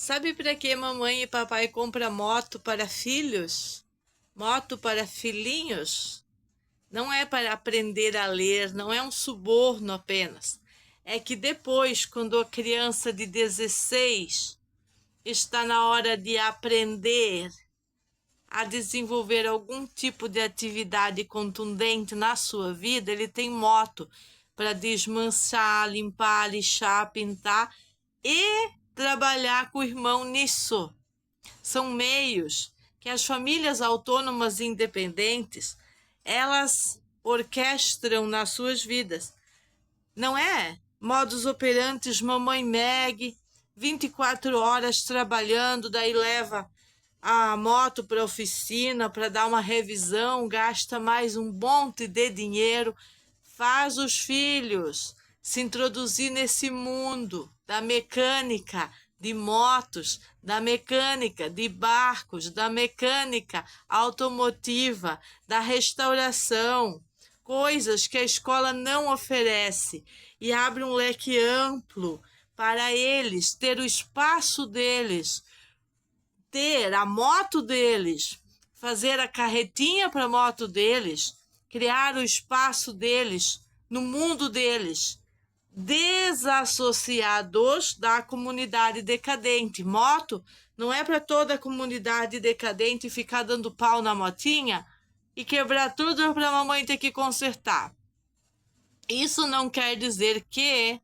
Sabe para que mamãe e papai compram moto para filhos? Moto para filhinhos? Não é para aprender a ler, não é um suborno apenas. É que depois, quando a criança de 16 está na hora de aprender a desenvolver algum tipo de atividade contundente na sua vida, ele tem moto para desmanchar, limpar, lixar, pintar e trabalhar com o irmão nisso. São meios que as famílias autônomas e independentes, elas orquestram nas suas vidas. Não é modus operantes mamãe Meg, 24 horas trabalhando, daí leva a moto para a oficina para dar uma revisão, gasta mais um monte de dinheiro, faz os filhos se introduzir nesse mundo da mecânica de motos, da mecânica de barcos, da mecânica automotiva, da restauração, coisas que a escola não oferece, e abre um leque amplo para eles ter o espaço deles, ter a moto deles, fazer a carretinha para a moto deles, criar o espaço deles no mundo deles, desassociados da comunidade decadente. Moto não é para toda a comunidade decadente ficar dando pau na motinha e quebrar tudo para a mamãe ter que consertar. Isso não quer dizer que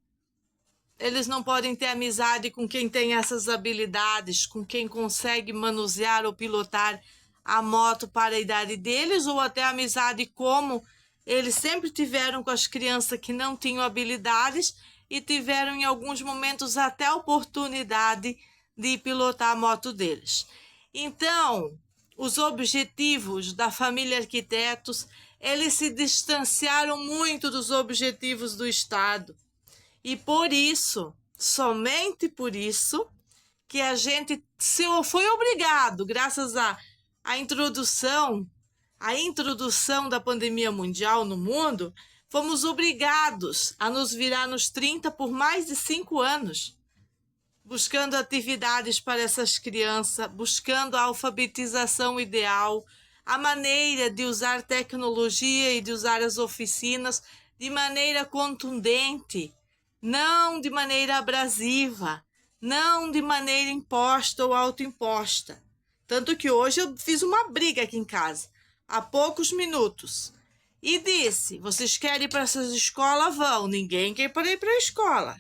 eles não podem ter amizade com quem tem essas habilidades, com quem consegue manusear ou pilotar a moto para a idade deles, ou até amizade como eles sempre tiveram com as crianças que não tinham habilidades e tiveram em alguns momentos até a oportunidade de pilotar a moto deles. Então, os objetivos da família Arquitetos, eles se distanciaram muito dos objetivos do Estado. E por isso, somente por isso, que a gente foi obrigado, graças à introdução da pandemia mundial no mundo, fomos obrigados a nos virar nos 30 por mais de 5 anos, buscando atividades para essas crianças, buscando a alfabetização ideal, a maneira de usar tecnologia e de usar as oficinas de maneira contundente, não de maneira abrasiva, não de maneira imposta ou autoimposta. Tanto que hoje eu fiz uma briga aqui em casa, há poucos minutos, e disse: vocês querem ir para essas escolas? Vão. Ninguém quer ir para a escola.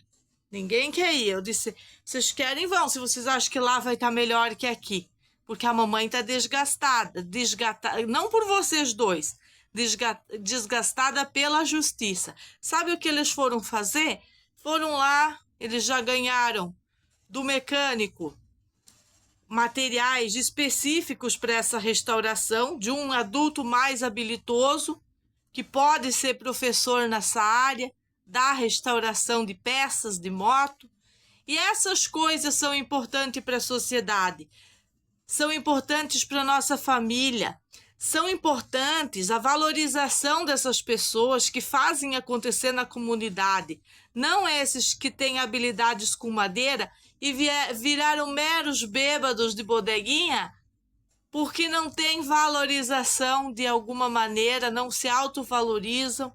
Ninguém quer ir. Eu disse: vocês querem, vão, se vocês acham que lá vai estar melhor que aqui. Porque a mamãe está desgastada, não por vocês dois, desgastada pela justiça. Sabe o que eles foram fazer? Foram lá, eles já ganharam do mecânico materiais específicos para essa restauração, de um adulto mais habilidoso, que pode ser professor nessa área, da restauração de peças de moto. E essas coisas são importantes para a sociedade, são importantes para a nossa família, são importantes a valorização dessas pessoas que fazem acontecer na comunidade, não esses que têm habilidades com madeira e viraram meros bêbados de bodeguinha porque não têm valorização de alguma maneira, não se autovalorizam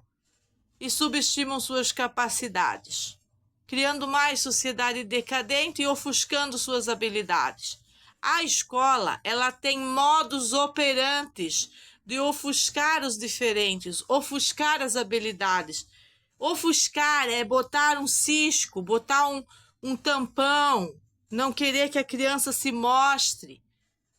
e subestimam suas capacidades, criando mais sociedade decadente e ofuscando suas habilidades. A escola, ela tem modus operantes de ofuscar os diferentes, ofuscar as habilidades. Ofuscar é botar um cisco, botar um tampão, não querer que a criança se mostre,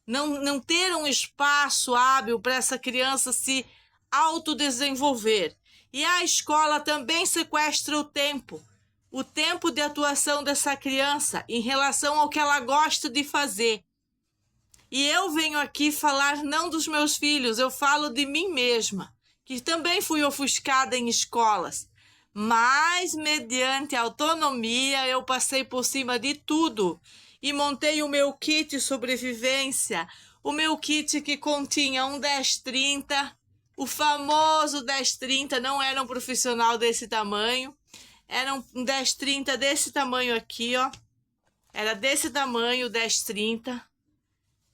não ter um espaço hábil para essa criança se autodesenvolver. E a escola também sequestra o tempo de atuação dessa criança em relação ao que ela gosta de fazer. E eu venho aqui falar não dos meus filhos, eu falo de mim mesma, que também fui ofuscada em escolas, mas mediante autonomia eu passei por cima de tudo e montei o meu kit sobrevivência, o meu kit que continha um 10-30, o famoso 10-30, não era um profissional desse tamanho, era um 10-30 desse tamanho aqui, ó. Era desse tamanho, 1030.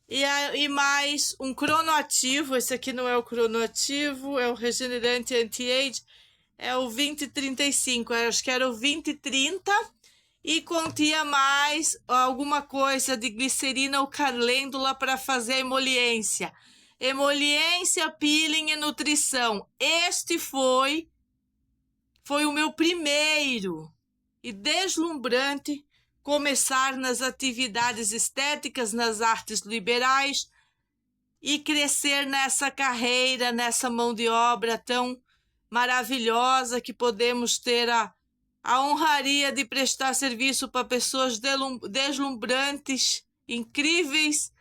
E mais um cronoativo. Esse aqui não é o cronoativo, é o regenerante anti-age. É o 2035. Eu acho que era o 2030. E continha mais alguma coisa de glicerina ou calêndula para fazer emoliência. Emoliência, peeling e nutrição. Este foi o meu primeiro e deslumbrante começar nas atividades estéticas, nas artes liberais e crescer nessa carreira, nessa mão de obra tão maravilhosa que podemos ter a honraria de prestar serviço para pessoas deslumbrantes, incríveis.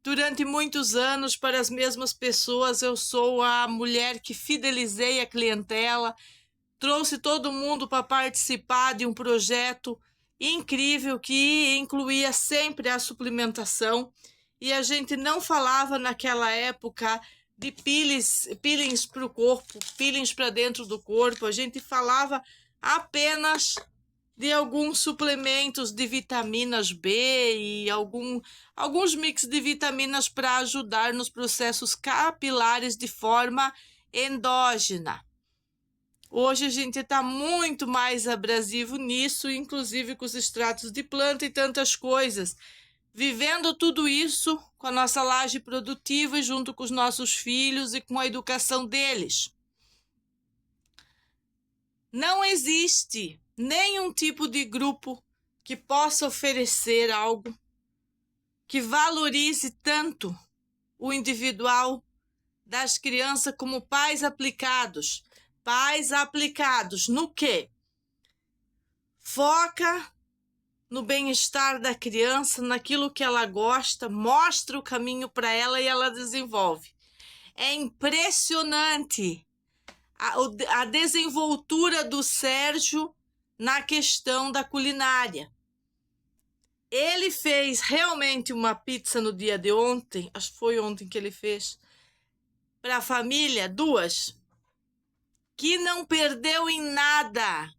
Durante muitos anos, para as mesmas pessoas, eu sou a mulher que fidelizei a clientela, trouxe todo mundo para participar de um projeto incrível que incluía sempre a suplementação. E a gente não falava naquela época de peelings para o corpo, peelings para dentro do corpo. A gente falava apenas de alguns suplementos de vitaminas B e alguns mix de vitaminas para ajudar nos processos capilares de forma endógena. Hoje a gente está muito mais abrasivo nisso, inclusive com os extratos de planta e tantas coisas. Vivendo tudo isso com a nossa laje produtiva e junto com os nossos filhos e com a educação deles. Não existe nenhum tipo de grupo que possa oferecer algo que valorize tanto o individual das crianças como pais aplicados. Pais aplicados no quê? Foca no bem-estar da criança, naquilo que ela gosta, mostra o caminho para ela e ela desenvolve. É impressionante a desenvoltura do Sérgio na questão da culinária. Ele fez realmente uma pizza no dia de ontem, acho que foi ontem que ele fez, para a família, 2, que não perdeu em nada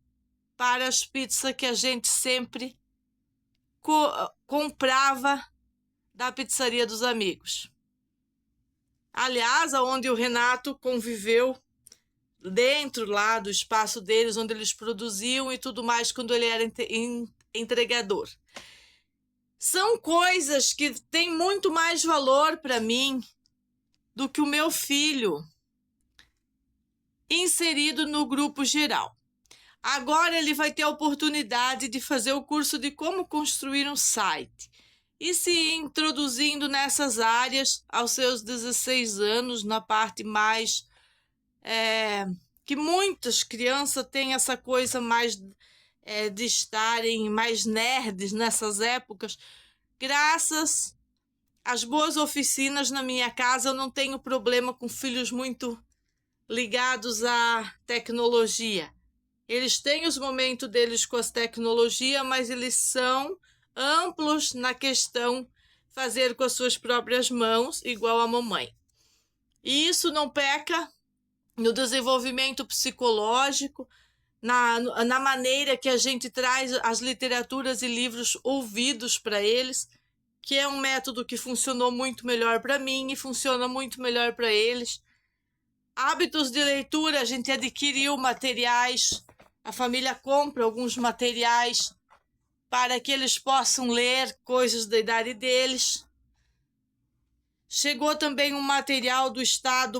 para as pizzas que a gente sempre comprava da pizzaria dos amigos. Aliás, onde o Renato conviveu dentro lá do espaço deles, onde eles produziam e tudo mais, quando ele era entregador. São coisas que têm muito mais valor para mim do que o meu filho inserido no grupo geral. Agora ele vai ter a oportunidade de fazer o curso de como construir um site e se introduzindo nessas áreas aos seus 16 anos, na parte mais que muitas crianças têm essa coisa mais de estarem mais nerds nessas épocas. Graças às boas oficinas na minha casa, eu não tenho problema com filhos muito ligados à tecnologia. Eles têm os momentos deles com as tecnologias, mas eles são amplos na questão fazer com as suas próprias mãos, igual a mamãe. E isso não peca no desenvolvimento psicológico, na maneira que a gente traz as literaturas e livros ouvidos para eles, que é um método que funcionou muito melhor para mim e funciona muito melhor para eles. Hábitos de leitura, a gente adquiriu materiais, a família compra alguns materiais para que eles possam ler coisas da idade deles. Chegou também um material do estado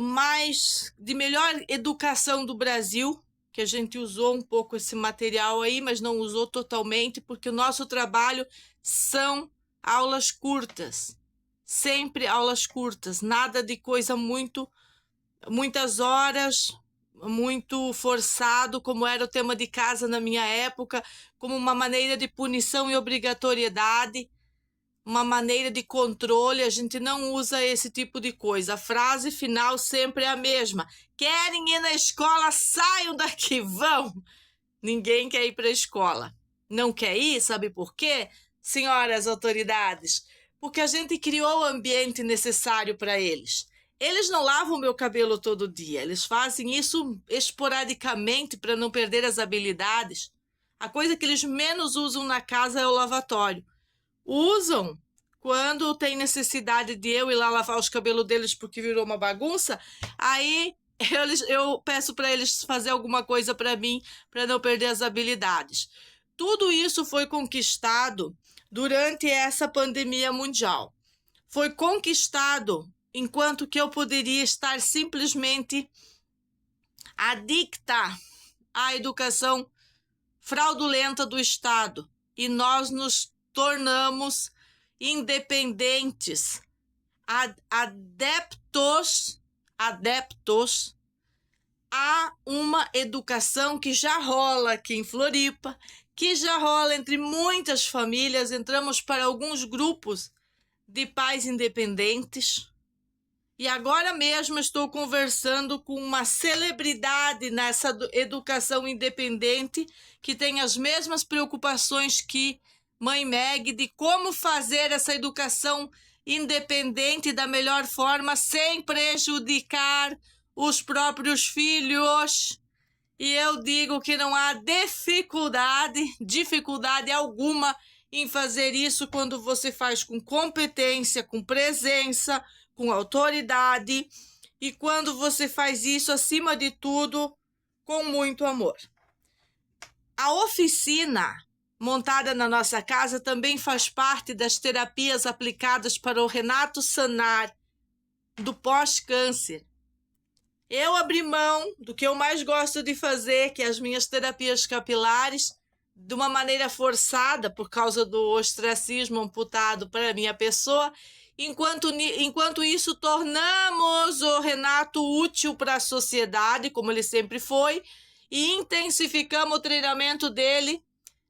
de melhor educação do Brasil, que a gente usou um pouco esse material aí, mas não usou totalmente, porque o nosso trabalho são aulas curtas, sempre aulas curtas, nada de coisa muitas horas, muito forçado, como era o tema de casa na minha época, como uma maneira de punição e obrigatoriedade, uma maneira de controle. A gente não usa esse tipo de coisa. A frase final sempre é a mesma: querem ir na escola, saiam daqui, vão. Ninguém quer ir para a escola. Não quer ir, sabe por quê, senhoras autoridades? Porque a gente criou o ambiente necessário para eles. Eles não lavam o meu cabelo todo dia, eles fazem isso esporadicamente para não perder as habilidades. A coisa que eles menos usam na casa é o lavatório. usam quando tem necessidade de eu ir lá lavar os cabelos deles porque virou uma bagunça, aí eu peço para eles fazer alguma coisa para mim, para não perder as habilidades. Tudo isso foi conquistado durante essa pandemia mundial. Foi conquistado enquanto que eu poderia estar simplesmente adicta à educação fraudulenta do Estado. E nós nos tornamos independentes, adeptos a uma educação que já rola aqui em Floripa, que já rola entre muitas famílias. Entramos para alguns grupos de pais independentes. E agora mesmo estou conversando com uma celebridade nessa educação independente que tem as mesmas preocupações que Mãe Meg de como fazer essa educação independente da melhor forma sem prejudicar os próprios filhos. E eu digo que não há dificuldade alguma em fazer isso quando você faz com competência, com presença, com autoridade e quando você faz isso, acima de tudo, com muito amor. A oficina montada na nossa casa também faz parte das terapias aplicadas para o Renato sanar do pós-câncer. Eu abri mão do que eu mais gosto de fazer, que é as minhas terapias capilares, de uma maneira forçada por causa do ostracismo amputado para a minha pessoa. Enquanto isso, tornamos o Renato útil para a sociedade, como ele sempre foi, e intensificamos o treinamento dele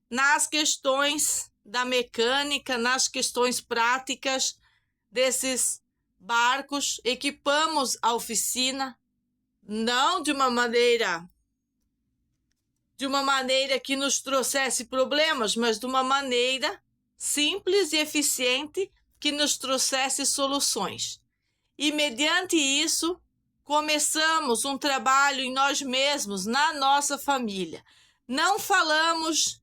nas questões da mecânica, nas questões práticas desses barcos. Equipamos a oficina, não de uma maneira que nos trouxesse problemas, mas de uma maneira simples e eficiente que nos trouxesse soluções. E mediante isso, começamos um trabalho em nós mesmos, na nossa família. Não falamos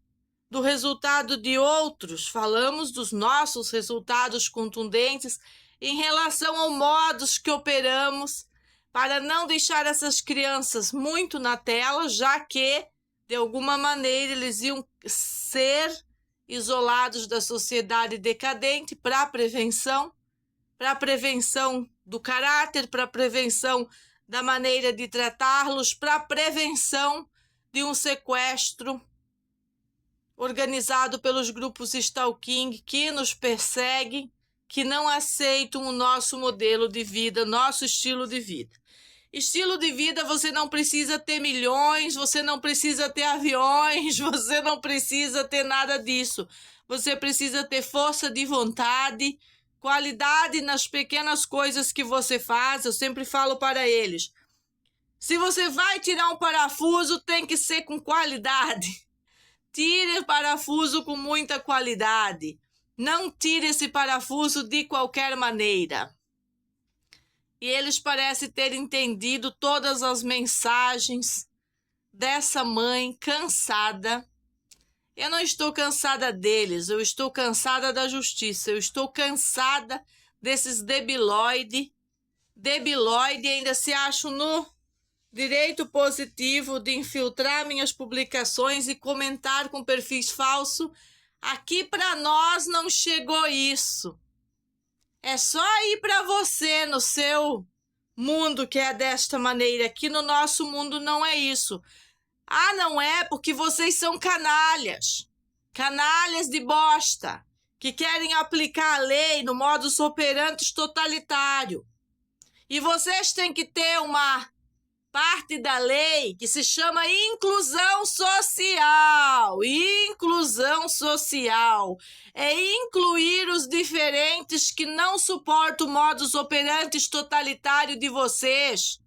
do resultado de outros, falamos dos nossos resultados contundentes em relação ao modos que operamos para não deixar essas crianças muito na tela, já que, de alguma maneira, eles iam ser isolados da sociedade decadente para a prevenção do caráter, para a prevenção da maneira de tratá-los, para a prevenção de um sequestro organizado pelos grupos stalking que nos perseguem, que não aceitam o nosso modelo de vida, nosso estilo de vida. Estilo de vida, você não precisa ter milhões, você não precisa ter aviões, você não precisa ter nada disso. Você precisa ter força de vontade, qualidade nas pequenas coisas que você faz. Eu sempre falo para eles, se você vai tirar um parafuso, tem que ser com qualidade. Tire o parafuso com muita qualidade. Não tire esse parafuso de qualquer maneira. E eles parecem ter entendido todas as mensagens dessa mãe cansada. Eu não estou cansada deles, eu estou cansada da justiça, eu estou cansada desses debilóides. Debilóide ainda se acham no direito positivo de infiltrar minhas publicações e comentar com perfis falsos. Aqui para nós não chegou isso. É só ir para você no seu mundo que é desta maneira. Aqui no nosso mundo não é isso. Ah, não é porque vocês são canalhas. Canalhas de bosta. Que querem aplicar a lei no modus operandi totalitário. E vocês têm que ter uma parte da lei que se chama inclusão social. Inclusão social é incluir os diferentes que não suportam o modus operandi totalitário de vocês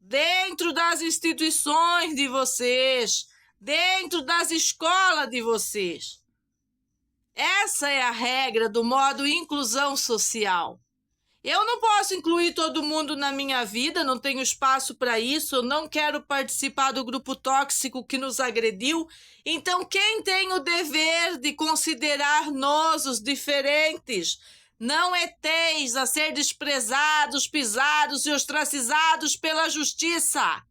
dentro das instituições de vocês, dentro das escolas de vocês. Essa é a regra do modo inclusão social. Eu não posso incluir todo mundo na minha vida, não tenho espaço para isso, eu não quero participar do grupo tóxico que nos agrediu. Então, quem tem o dever de considerar-nos os diferentes, não ETs a ser desprezados, pisados e ostracizados pela justiça?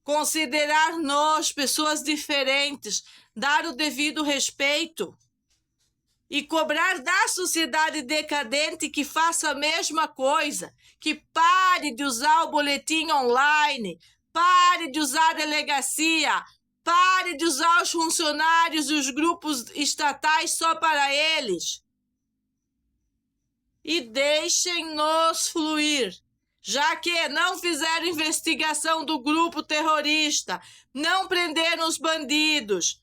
Considerar-nos pessoas diferentes, dar o devido respeito e cobrar da sociedade decadente que faça a mesma coisa, que pare de usar o boletim online, pare de usar a delegacia, pare de usar os funcionários e os grupos estatais só para eles. E deixem-nos fluir. Já que não fizeram investigação do grupo terrorista, não prenderam os bandidos,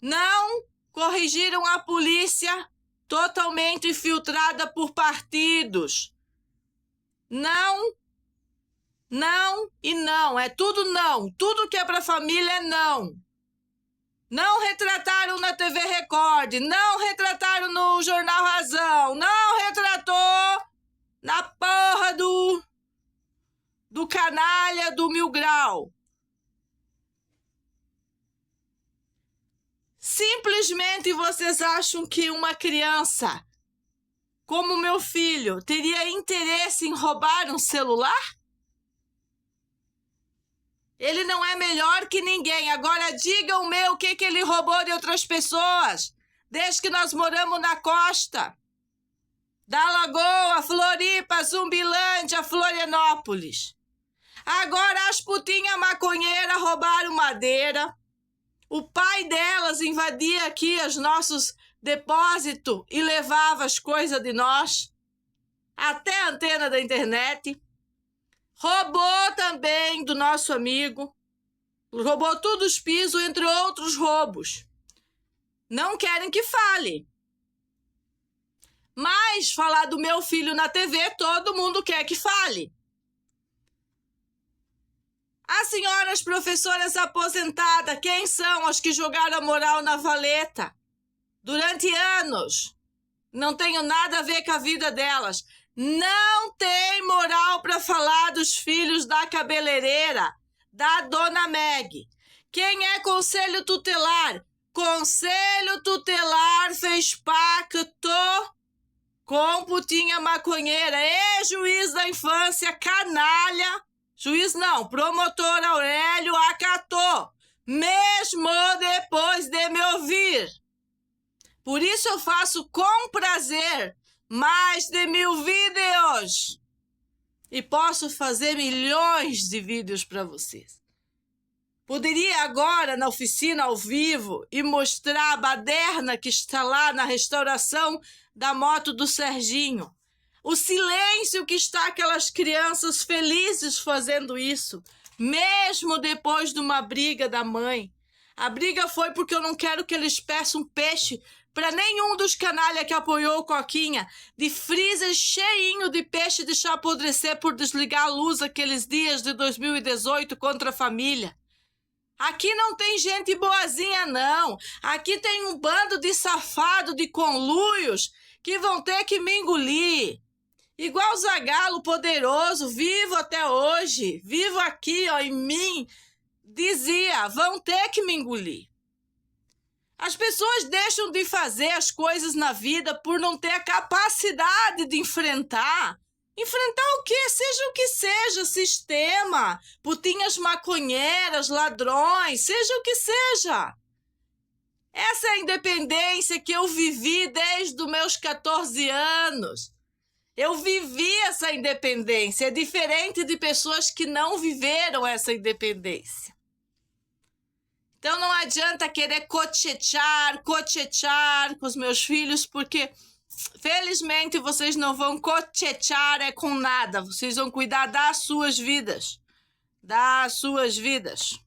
não corrigiram a polícia totalmente infiltrada por partidos. Não, não e não. É tudo não. Tudo que é para a família é não. Não retrataram na TV Record, não retrataram no Jornal Razão, não retratou na porra do canalha do Mil Grau. Simplesmente vocês acham que uma criança como meu filho teria interesse em roubar um celular? Ele não é melhor que ninguém. Agora digam-me o que ele roubou de outras pessoas, desde que nós moramos na costa da Lagoa, Floripa, Zumbilândia, Florianópolis. Agora as putinhas maconheiras roubaram madeira. O pai delas invadia aqui os nossos depósitos e levava as coisas de nós, até a antena da internet. Roubou também do nosso amigo. Roubou todos os pisos, entre outros roubos. Não querem que fale. Mas falar do meu filho na TV, todo mundo quer que fale. As senhoras professoras aposentadas, quem são as que jogaram a moral na valeta? Durante anos. Não tenho nada a ver com a vida delas. Não tem moral para falar dos filhos da cabeleireira, da dona Meg. Quem é conselho tutelar? Conselho tutelar fez pacto com putinha maconheira. E juiz da infância canalha. Juiz não, promotor Aurélio acatou, mesmo depois de me ouvir. Por isso eu faço com prazer mais de 1000 vídeos. E posso fazer milhões de vídeos para vocês. Poderia agora na oficina ao vivo e mostrar a baderna que está lá na restauração da moto do Serginho. O silêncio que está aquelas crianças felizes fazendo isso, mesmo depois de uma briga da mãe. A briga foi porque eu não quero que eles peçam peixe para nenhum dos canalha que apoiou o Coquinha, de freezer cheinho de peixe deixar apodrecer por desligar a luz aqueles dias de 2018 contra a família. Aqui não tem gente boazinha, não. Aqui tem um bando de safado, de conluios, que vão ter que me engolir. Igual o Zagalo poderoso, vivo até hoje, vivo aqui ó, em mim, dizia, vão ter que me engolir. As pessoas deixam de fazer as coisas na vida por não ter a capacidade de enfrentar. Enfrentar o quê? Seja o que seja, sistema, putinhas maconheiras, ladrões, seja o que seja. Essa é a independência que eu vivi desde os meus 14 anos. Eu vivi essa independência, é diferente de pessoas que não viveram essa independência. Então não adianta querer cochetear com os meus filhos, porque felizmente vocês não vão cochetear com nada. Vocês vão cuidar das suas vidas. Das suas vidas.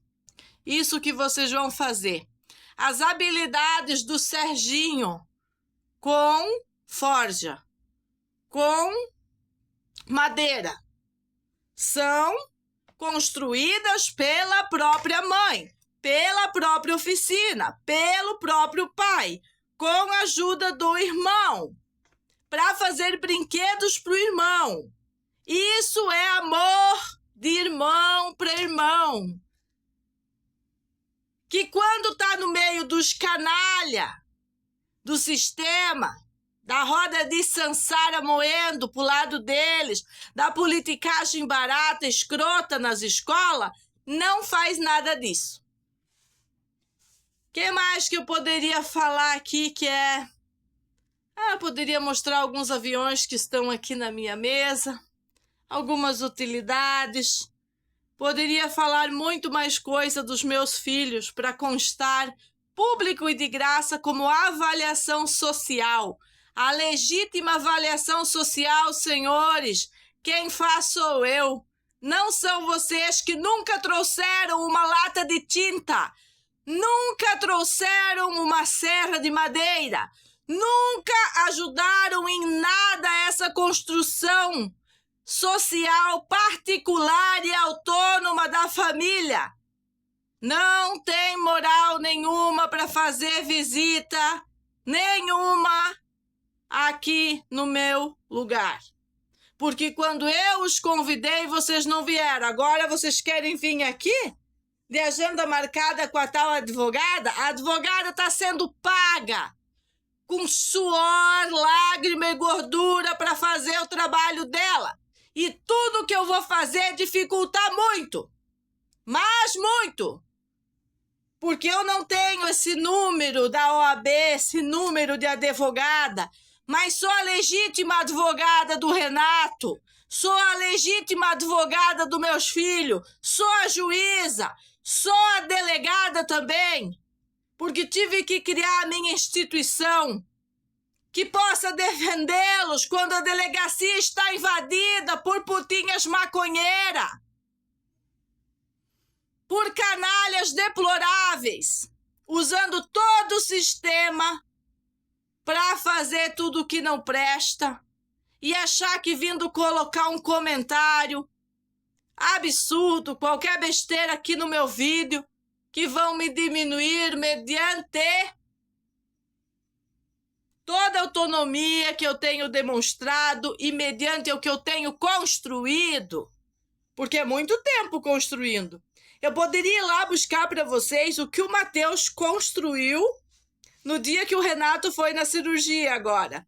Isso que vocês vão fazer. As habilidades do Serginho com forja, com madeira, são construídas pela própria mãe, pela própria oficina, pelo próprio pai, com a ajuda do irmão. para fazer brinquedos para o irmão. Isso é amor de irmão para irmão. Que quando está no meio dos canalha, do sistema, da roda de Sansara moendo pro lado deles, da politicagem barata, escrota nas escolas, não faz nada disso. O que mais que eu poderia falar aqui que é... eu poderia mostrar alguns aviões que estão aqui na minha mesa, algumas utilidades. Poderia falar muito mais coisa dos meus filhos para constar público e de graça como avaliação social. A legítima avaliação social, senhores, quem faz sou eu. Não são vocês que nunca trouxeram uma lata de tinta, nunca trouxeram uma serra de madeira, nunca ajudaram em nada essa construção social particular e autônoma da família. Não tem moral nenhuma para fazer visita nenhuma aqui no meu lugar. Porque quando eu os convidei, vocês não vieram. Agora vocês querem vir aqui de agenda marcada com a tal advogada? A advogada está sendo paga com suor, lágrima e gordura para fazer o trabalho dela. E tudo que eu vou fazer dificultar muito, mas muito, porque eu não tenho esse número da OAB, esse número de advogada, mas sou a legítima advogada do Renato, sou a legítima advogada dos meus filhos, sou a juíza, sou a delegada também, porque tive que criar a minha instituição, que possa defendê-los quando a delegacia está invadida por putinhas maconheiras, por canalhas deploráveis, usando todo o sistema para fazer tudo o que não presta e achar que vindo colocar um comentário absurdo, qualquer besteira aqui no meu vídeo, que vão me diminuir mediante toda a autonomia que eu tenho demonstrado e mediante o que eu tenho construído, porque é muito tempo construindo. Eu poderia ir lá buscar para vocês o que o Matheus construiu no dia que o Renato foi na cirurgia agora.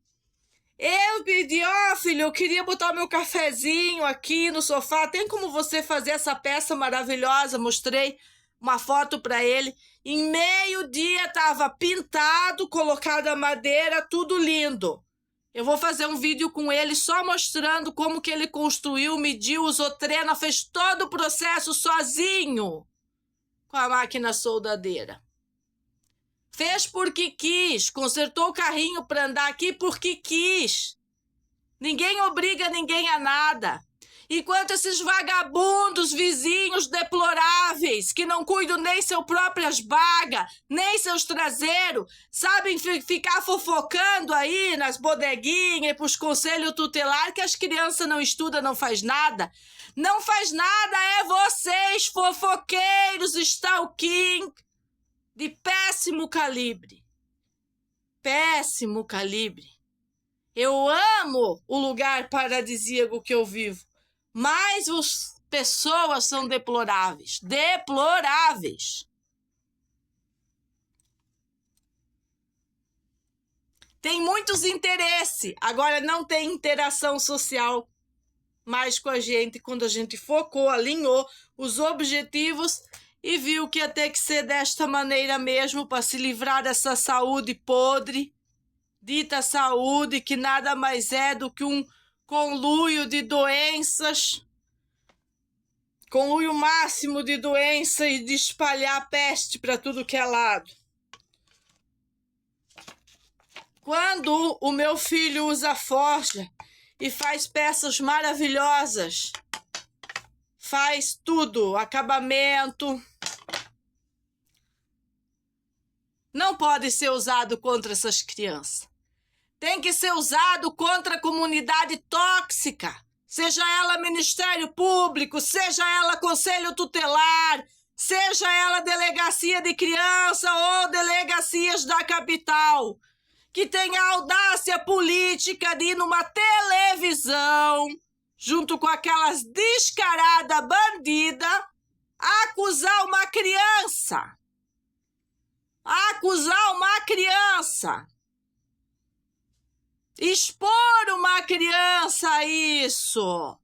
Eu pedi, filho, eu queria botar meu cafezinho aqui no sofá, tem como você fazer essa peça maravilhosa? Mostrei uma foto para ele. Em meio-dia estava pintado, colocado a madeira, tudo lindo. Eu vou fazer um vídeo com ele só mostrando como que ele construiu, mediu, usou trena, fez todo o processo sozinho com a máquina soldadeira. Fez porque quis, consertou o carrinho para andar aqui porque quis. Ninguém obriga ninguém a nada. Enquanto esses vagabundos vizinhos deploráveis, que não cuidam nem seus próprias bagas, nem seus traseiros, sabem ficar fofocando aí nas bodeguinhas e pros conselhos tutelar que as crianças não estudam, não faz nada. Não faz nada, é vocês, fofoqueiros, stalking, de péssimo calibre. Péssimo calibre. Eu amo o lugar paradisíaco que eu vivo. Mas as pessoas são deploráveis. Deploráveis. Tem muitos interesses. Agora não tem interação social mais com a gente. Quando a gente focou, alinhou os objetivos e viu que ia ter que ser desta maneira mesmo para se livrar dessa saúde podre. Dita saúde que nada mais é do que um conluio de doenças, conluio máximo de doença e de espalhar peste para tudo que é lado. Quando o meu filho usa forja e faz peças maravilhosas, faz tudo, acabamento, não pode ser usado contra essas crianças. Tem que ser usado contra a comunidade tóxica, seja ela Ministério Público, seja ela Conselho Tutelar, seja ela Delegacia de Criança ou Delegacias da Capital, que tem a audácia política de ir numa televisão, junto com aquelas descarada bandida, acusar uma criança. Acusar uma criança. Expor uma criança a isso.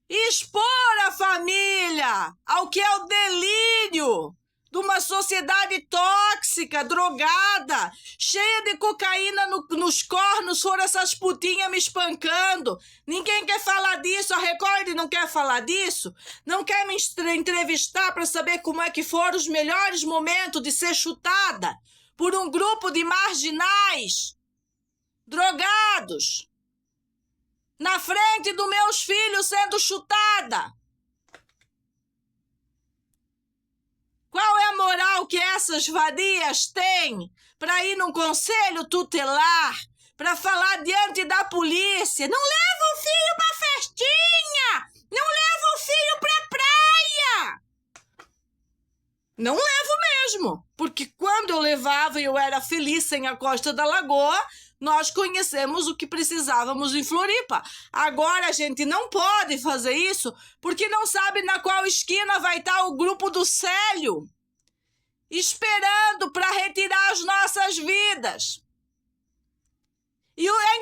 Expor a família ao que é o delírio de uma sociedade tóxica, drogada, cheia de cocaína nos cornos, foram essas putinhas me espancando. Ninguém quer falar disso, a Record não quer falar disso, não quer me entrevistar para saber como é que foram os melhores momentos de ser chutada por um grupo de marginais, drogados, na frente dos meus filhos sendo chutada. Qual é a moral que essas vadias têm para ir num conselho tutelar, para falar diante da polícia? Não leva o filho para festinha! Não leva o filho para praia! Não levo mesmo, porque quando eu levava e eu era feliz sem a Costa da Lagoa, nós conhecemos o que precisávamos em Floripa. Agora a gente não pode fazer isso porque não sabe na qual esquina vai estar o grupo do Célio esperando para retirar as nossas vidas. E a